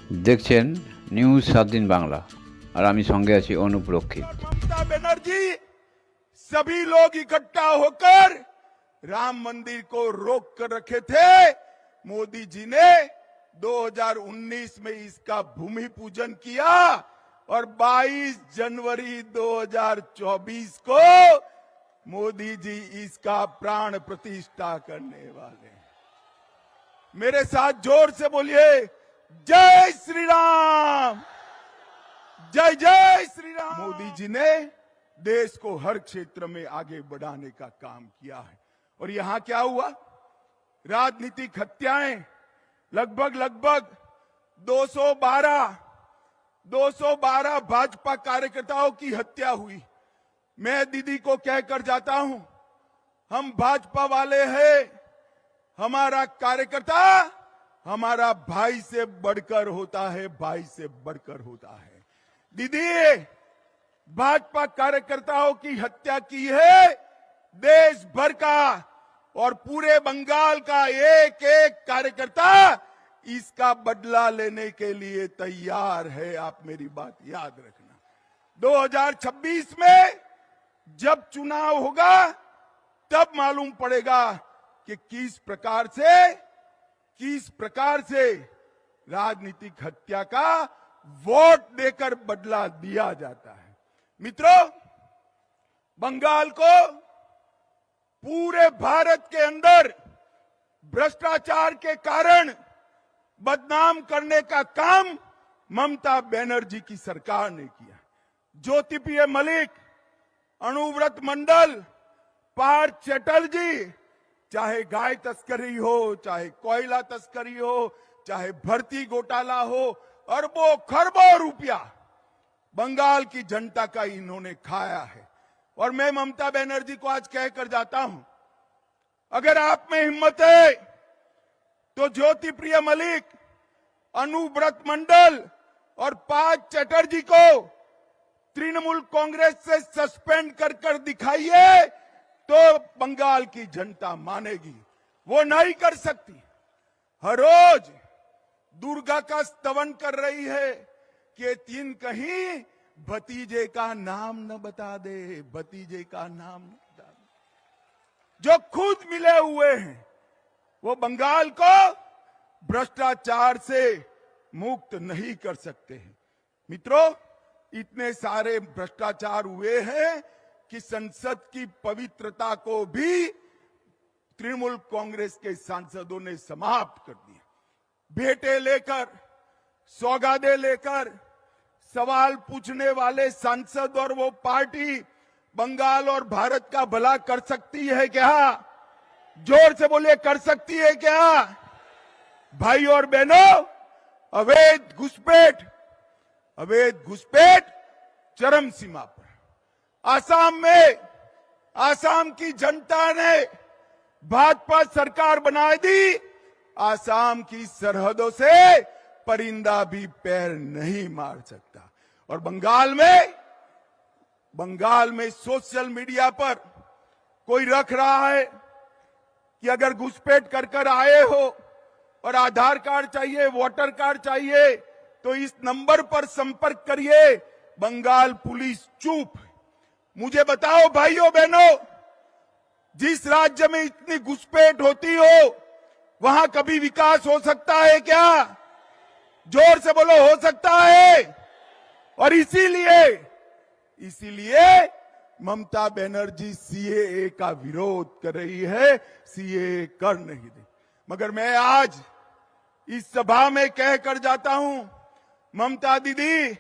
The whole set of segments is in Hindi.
দেখছেন নিউজ 7 दिन বাংলা আর আমি সঙ্গে আছি অনুপ রক্ষিত। ममता बनर्जी सभी लोग इकट्ठा होकर राम मंदिर को रोक कर रखे थे। मोदी जी ने 2019 में इसका भूमि पूजन किया और 22 जनवरी 2024 को मोदी जी इसका प्राण प्रतिष्ठा करने वाले हैं। मेरे साथ जोर से बोलिए, जय श्री राम, जय जय श्री राम। मोदी जी ने देश को हर क्षेत्र में आगे बढ़ाने का काम किया है। और यहां क्या हुआ? राजनीतिक हत्याएं लगभग 212 भाजपा कार्यकर्ताओं की हत्या हुई। मैं दीदी को कहकर जाता हूं, हम भाजपा वाले हैं, हमारा कार्यकर्ता हमारा भाई से बढ़कर होता है, भाई से बढ़कर होता है। दीदी, भाजपा कार्यकर्ताओं की हत्या की है देश भर का और पूरे बंगाल का एक एक कार्यकर्ता इसका बदला लेने के लिए तैयार है। आप मेरी बात याद रखना। 2026 में जब चुनाव होगा तब मालूम पड़ेगा कि किस प्रकार से राजनीतिक हत्या का वोट देकर बदला दिया जाता है। मित्रों, बंगाल को पूरे भारत के अंदर भ्रष्टाचार के कारण बदनाम करने का काम ममता बनर्जी की सरकार ने किया। ज्योतिप्रिय मलिक, अनुव्रत मंडल, पार्थ चैटर्जी, चाहे गाय तस्करी हो, चाहे कोयला तस्करी हो, चाहे भर्ती घोटाला हो, अरबों खरबों रुपया बंगाल की जनता का इन्होंने खाया है। और मैं ममता बनर्जी को आज कहकर जाता हूं, अगर आप में हिम्मत है तो ज्योतिप्रिय मलिक, अनुव्रत मंडल और पार्थ चैटर्जी को तृणमूल कांग्रेस से सस्पेंड कर दिखाइए तो बंगाल की जनता मानेगी। वो नहीं कर सकती। हर रोज दुर्गा का स्तवन कर रही है कि तीन कहीं भतीजे का नाम न बता दे, भतीजे का नाम न बता दे। जो खुद मिले हुए हैं वो बंगाल को भ्रष्टाचार से मुक्त नहीं कर सकते हैं। मित्रों, इतने सारे भ्रष्टाचार हुए हैं कि संसद की पवित्रता को भी तृणमूल कांग्रेस के सांसदों ने समाप्त कर दिया। भेंटे लेकर, सौगादे लेकर सवाल पूछने वाले सांसद और वो पार्टी बंगाल और भारत का भला कर सकती है क्या? जोर से बोलिए, कर सकती है क्या? भाई और बहनों, अवैध घुसपैठ चरम सीमा पर। आसाम की जनता ने भाजपा सरकार बना दी। आसाम की सरहदों से परिंदा भी पैर नहीं मार सकता। और बंगाल में सोशल मीडिया पर कोई रख रहा है कि अगर घुसपैठ कर आए हो और आधार कार्ड चाहिए, वोटर कार्ड चाहिए तो इस नंबर पर संपर्क करिए। बंगाल पुलिस चुप। मुझे बताओ भाइयों बहनों, जिस राज्य में इतनी घुसपैठ होती हो वहां कभी विकास हो सकता है क्या? जोर से बोलो, हो सकता है? और इसीलिए ममता बनर्जी सीएए का विरोध कर रही है, सीएए कर नहीं दे। मगर मैं आज इस सभा में कहकर जाता हूं, ममता दीदी,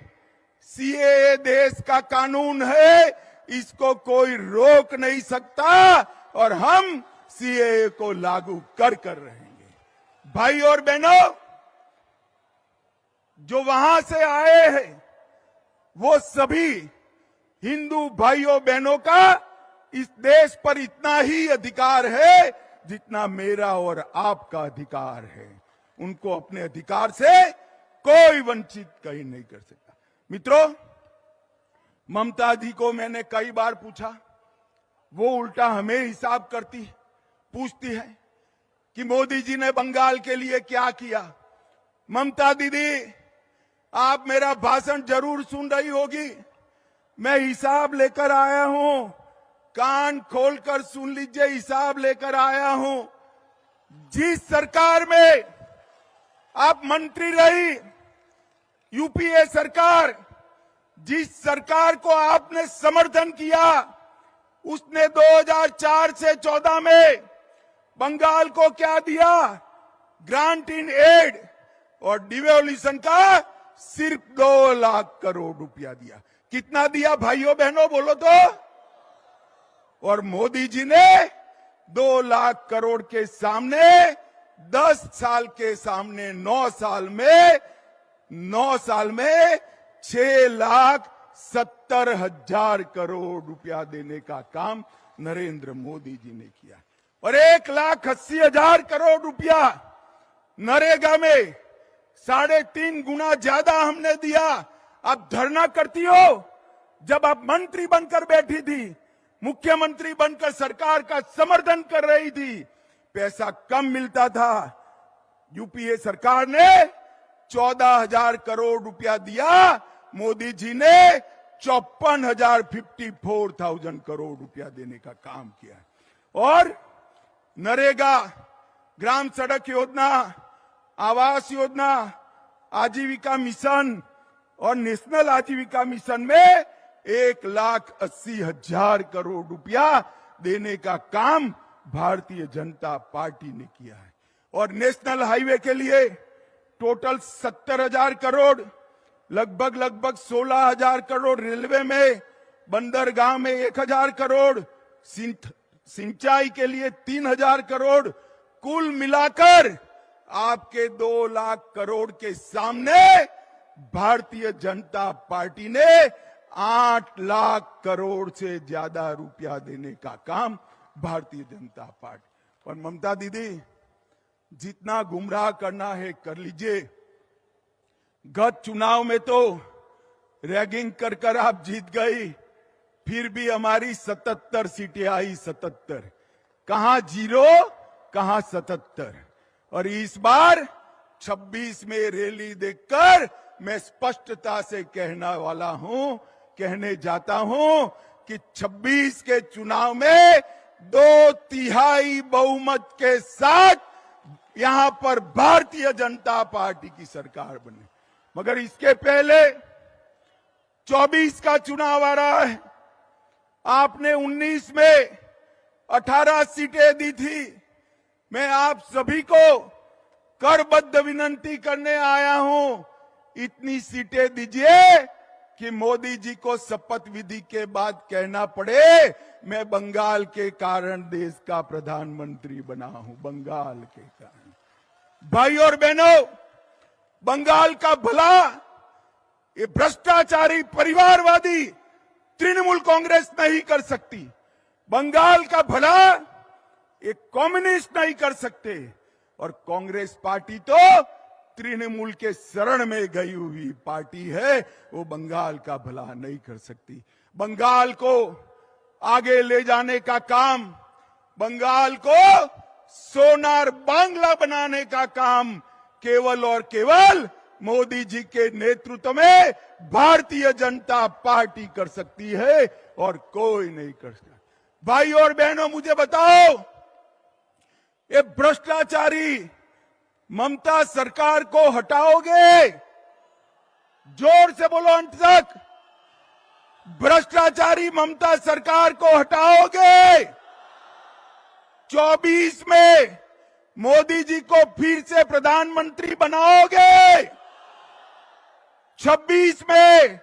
सीएए देश का कानून है, इसको कोई रोक नहीं सकता और हम सीएए को लागू कर रहेंगे। भाई और बहनों, जो वहां से आए हैं वो सभी हिंदू भाइयों बहनों का इस देश पर इतना ही अधिकार है जितना मेरा और आपका अधिकार है। उनको अपने अधिकार से कोई वंचित कहीं नहीं कर सकता। मित्रों, ममता जी को मैंने कई बार पूछा, वो उल्टा हमें हिसाब पूछती है कि मोदी जी ने बंगाल के लिए क्या किया। ममता दीदी, आप मेरा भाषण जरूर सुन रही होगी। मैं हिसाब लेकर आया हूं, कान खोलकर सुन लीजिए, हिसाब लेकर आया हूं। जिस सरकार में आप मंत्री रही, यूपीए सरकार, जिस सरकार को आपने समर्थन किया, उसने 2004 से 14 में बंगाल को क्या दिया? ग्रांट इन एड और डिवोल्यूशन का सिर्फ 2 लाख करोड़ रुपया दिया। कितना दिया भाइयों बहनों, बोलो तो? और मोदी जी ने 2 लाख करोड़ के सामने 10 साल के सामने 9 साल में 6,70,000 करोड़ रुपया देने का काम नरेंद्र मोदी जी ने किया। और 1,80,000 करोड़ रुपया नरेगा में 3.5 गुना ज्यादा हमने दिया। आप धरना करती हो, जब आप मंत्री बनकर बैठी थी, मुख्यमंत्री बनकर सरकार का समर्थन कर रही थी, पैसा कम मिलता था। यूपीए सरकार ने 14,000 करोड़ रुपया दिया, मोदी जी ने 54,000 करोड़ रुपया देने का काम किया। और नरेगा, ग्राम सड़क योजना, आवास योजना, आजीविका मिशन और नेशनल आजीविका मिशन में 1,80,000 करोड़ रुपया देने का काम भारतीय जनता पार्टी ने किया है। और नेशनल हाईवे के लिए टोटल 70,000 करोड़, लगभग 16,000 करोड़, रेलवे में, बंदरगाह में 1,000 करोड़, सिंचाई के लिए 3,000 करोड़, कुल मिलाकर आपके 2 लाख करोड़ के सामने भारतीय जनता पार्टी ने 8 लाख करोड़ से ज्यादा रुपया देने का काम भारतीय जनता पार्टी। और ममता दीदी, जितना गुमराह करना है कर लीजिए। गत चुनाव में तो रैगिंग कर आप जीत गई, फिर भी हमारी 77 सीटें आई। 77, कहां 0, कहां 77। और इस बार 26 में रैली देखकर मैं स्पष्टता से कहने जाता हूं कि 26 के चुनाव में 2/3 बहुमत के साथ यहां पर भारतीय जनता पार्टी की सरकार बने। मगर इसके पहले 24 का चुनाव आ रहा है। आपने 19 में 18 सीटें दी थी। मैं आप सभी को करबद्ध विनंती करने आया हूं, इतनी सीटें दीजिए कि मोदी जी को शपथ विधि के बाद कहना पड़े, मैं बंगाल के कारण देश का प्रधानमंत्री बना हूं, बंगाल के कारण। भाई और बहनों, बंगाल का भला ये भ्रष्टाचारी परिवारवादी तृणमूल कांग्रेस नहीं कर सकती। बंगाल का भला एक कम्युनिस्ट नहीं कर सकते। और कांग्रेस पार्टी तो तृणमूल के शरण में गई हुई पार्टी है, वो बंगाल का भला नहीं कर सकती। बंगाल को आगे ले जाने का काम, बंगाल को सोनार बांग्ला बनाने का काम केवल और केवल मोदी जी के नेतृत्व में भारतीय जनता पार्टी कर सकती है और कोई नहीं कर सकता। भाई और बहनों, मुझे बताओ, ये भ्रष्टाचारी ममता सरकार को हटाओगे? जोर से बोलो अंत तक। भ्रष्टाचारी ममता सरकार को हटाओगे? 24 में मोदी जी को फिर से प्रधानमंत्री बनाओगे? 26 में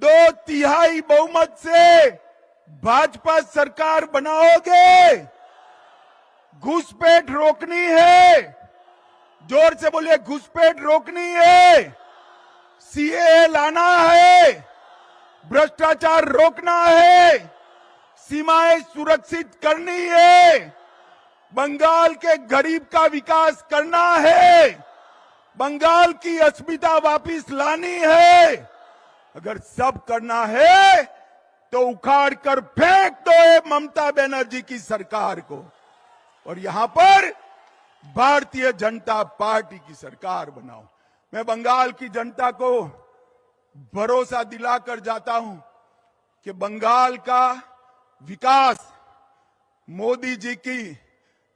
2/3 बहुमत से भाजपा सरकार बनाओगे? घुसपैठ रोकनी है? जोर से बोलिए, घुसपैठ रोकनी है, सीएए लाना है, भ्रष्टाचार रोकना है, सीमाएं सुरक्षित करनी है, बंगाल के गरीब का विकास करना है, बंगाल की अस्मिता वापिस लानी है। अगर सब करना है तो उखाड़ कर फेंक दो ये ममता बनर्जी की सरकार को और यहां पर भारतीय जनता पार्टी की सरकार बनाओ। मैं बंगाल की जनता को भरोसा दिलाकर जाता हूं कि बंगाल का विकास मोदी जी की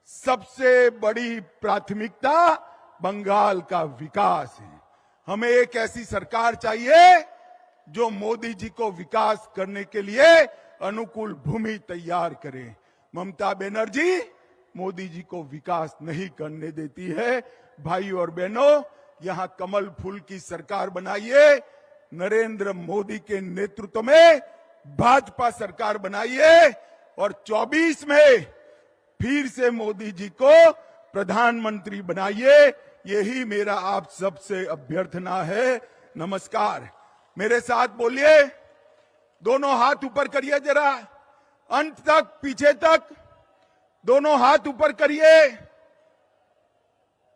सबसे बड़ी प्राथमिकता बंगाल का विकास है। हमें एक ऐसी सरकार चाहिए जो मोदी जी को विकास करने के लिए अनुकूल भूमि तैयार करे। ममता बनर्जी मोदी जी को विकास नहीं करने देती है। भाई और बहनों, यहां कमल फूल की सरकार बनाइए, नरेंद्र मोदी के नेतृत्व में भाजपा सरकार बनाइए और 24 में फिर से मोदी जी को प्रधानमंत्री बनाइए। यही मेरा आप सबसे अभ्यर्थना है। नमस्कार। मेरे साथ बोलिए, दोनों हाथ ऊपर करिए जरा, अंत तक, पीछे तक, दोनों हाथ ऊपर करिए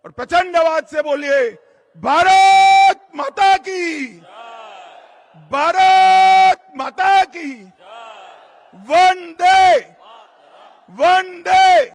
और प्रचंड आवाज से बोलिए, भारत माता की, भारत माता की, वंदे वंदे।